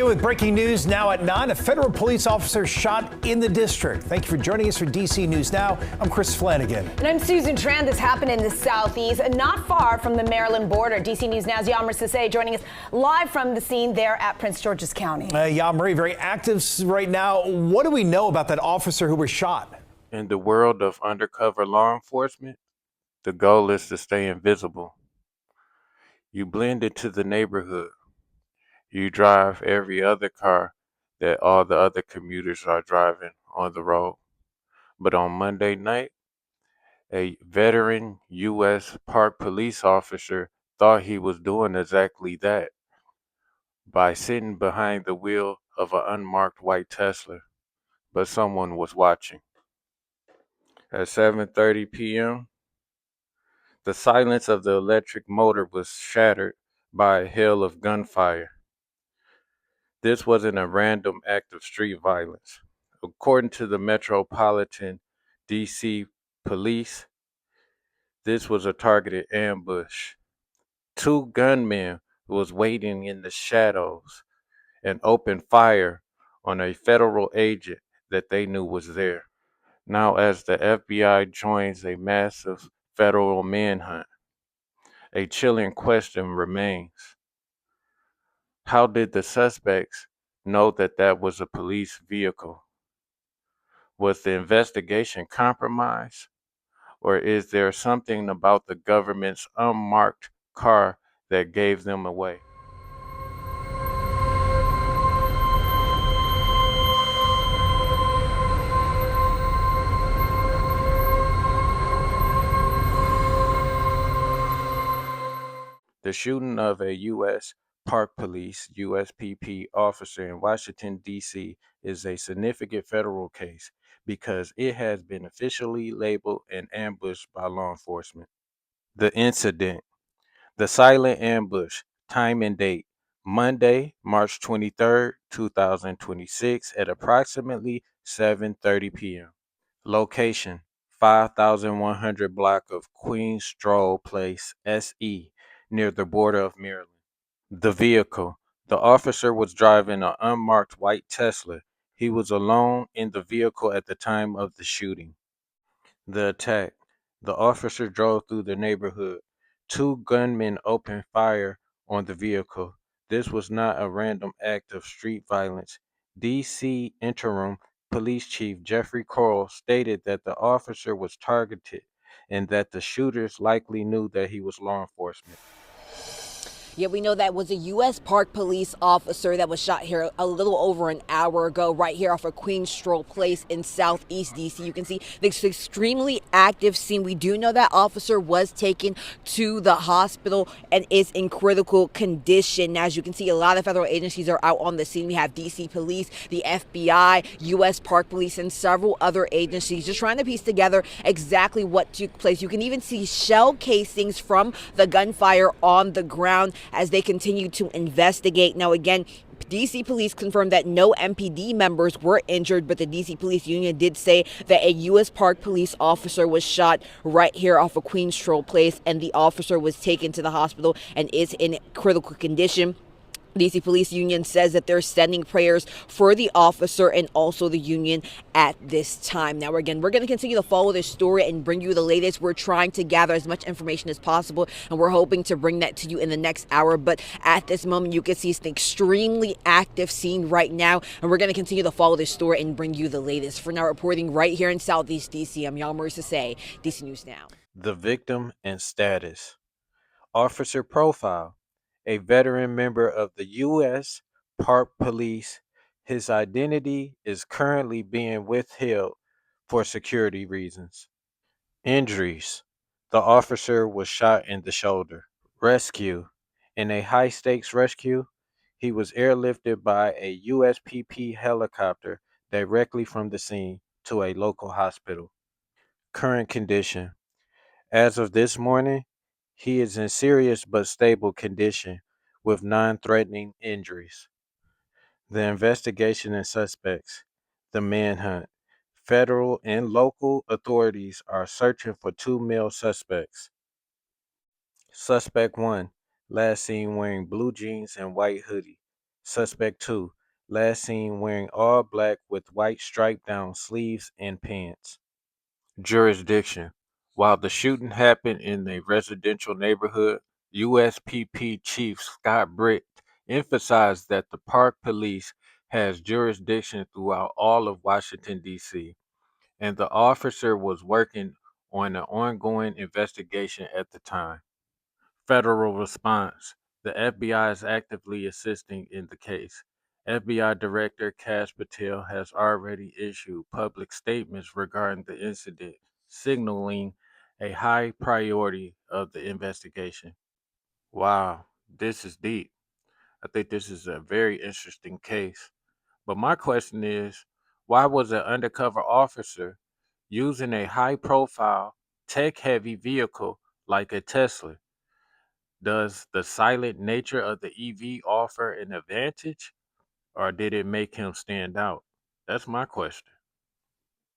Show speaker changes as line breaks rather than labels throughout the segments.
With breaking news now at 9, a federal police officer shot in the district. Thank you for joining us for DC News Now. I'm Chris Flanagan.
And I'm Susan Tran. This happened in the southeast, not far from the Maryland border. DC News Now's Yammer Sase joining us live from the scene there at Prince George's County.
Yammer, very active right now. What do we know about that officer who was shot?
In the world of undercover law enforcement, the goal is to stay invisible. You blend into the neighborhood. You drive every other car that all the other commuters are driving on the road. But on Monday night, a veteran U.S. Park police officer thought he was doing exactly that by sitting behind the wheel of an unmarked white Tesla, but someone was watching. At 7:30 p.m., the silence of the electric motor was shattered by a hail of gunfire. This wasn't a random act of street violence. According to the Metropolitan DC Police, this was a targeted ambush. Two gunmen was waiting in the shadows and opened fire on a federal agent that they knew was there. Now, as the FBI joins a massive federal manhunt, a chilling question remains. How did the suspects know that that was a police vehicle? Was the investigation compromised? Or is there something about the government's unmarked car that gave them away? The shooting of a U.S. Park Police USPP officer in Washington, D.C. is a significant federal case because it has been officially labeled an ambush by law enforcement. The incident, the silent ambush, time and date, Monday, March 23rd, 2026 at approximately 7:30 p.m. Location, 5100 block of Queen Stroll Place, SE, near the border of Maryland. The vehicle, the officer was driving an unmarked white Tesla. He was alone in the vehicle at the time of the shooting. The attack, the officer drove through the neighborhood. Two gunmen opened fire on the vehicle. This was not a random act of street violence. DC Interim Police Chief Jeffrey Coral stated that the officer was targeted and that the shooters likely knew that he was law enforcement.
Yeah, we know that was a U.S. Park Police officer that was shot here a little over an hour ago, right here off of Queen Stroll Place in Southeast D.C. You can see this extremely active scene. We do know that officer was taken to the hospital and is in critical condition. As you can see, a lot of federal agencies are out on the scene. We have D.C. Police, the FBI, U.S. Park Police, and several other agencies just trying to piece together exactly what took place. You can even see shell casings from the gunfire on the ground as they continue to investigate. Now, again, DC Police confirmed that no MPD members were injured, but the DC Police Union did say that a U.S. Park Police officer was shot right here off of Queen Stroll Place, and the officer was taken to the hospital and is in critical condition. DC Police Union says that they're sending prayers for the officer and also the union at this time. Now, again, we're going to continue to follow this story and bring you the latest. We're trying to gather as much information as possible, and we're hoping to bring that to you in the next hour. But at this moment, you can see it's an extremely active scene right now, and we're going to continue to follow this story and bring you the latest. For now, reporting right here in Southeast DC, I'm Yalmer Sase, DC News Now.
The victim and status. Officer profile. A veteran member of the U.S. Park Police. His identity is currently being withheld for security reasons. Injuries. The officer was shot in the shoulder. Rescue. In a high stakes rescue, he was airlifted by a USPP helicopter directly from the scene to a local hospital. Current condition. As of this morning, he is in serious but stable condition with non-threatening injuries. The investigation and suspects. The manhunt. Federal and local authorities are searching for two male suspects. Suspect 1, last seen wearing blue jeans and white hoodie. Suspect 2, last seen wearing all black with white striped down sleeves and pants. Jurisdiction. While the shooting happened in a residential neighborhood, USPP Chief Scott Britt emphasized that the Park Police has jurisdiction throughout all of Washington, D.C., and the officer was working on an ongoing investigation at the time. Federal response. The FBI is actively assisting in the case. FBI Director Kash Patel has already issued public statements regarding the incident, signaling a high priority of the investigation. Wow, this is deep. I think this is a very interesting case. But my question is, why was an undercover officer using a high profile, tech heavy vehicle like a Tesla? Does the silent nature of the EV offer an advantage, or did it make him stand out? That's my question.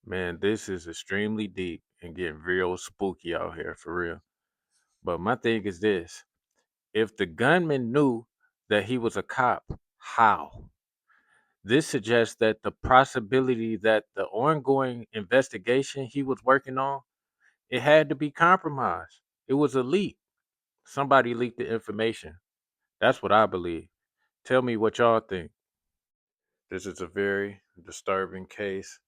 Man, this is extremely deep and getting real spooky out here for real. But my thing is this: if the gunman knew that he was a cop, how? This suggests that the possibility that the ongoing investigation he was working on, it had to be compromised. It was a leak. Somebody leaked the information. That's what I believe. Tell me what y'all think. This is a very disturbing case.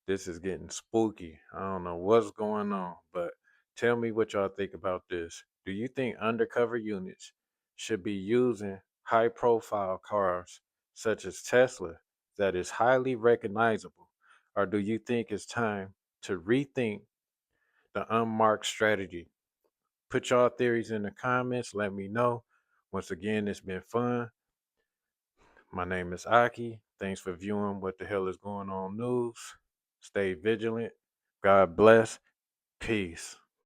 This is getting spooky. I don't know what's going on, but tell me what y'all think about this. Do you think undercover units should be using high profile cars such as Tesla that is highly recognizable? Or do you think it's time to rethink the unmarked strategy? Put y'all theories in the comments. Let me know. Once again, it's been fun. My name is Aki. Thanks for viewing What the Hell is Going On News. Stay vigilant. God bless. Peace.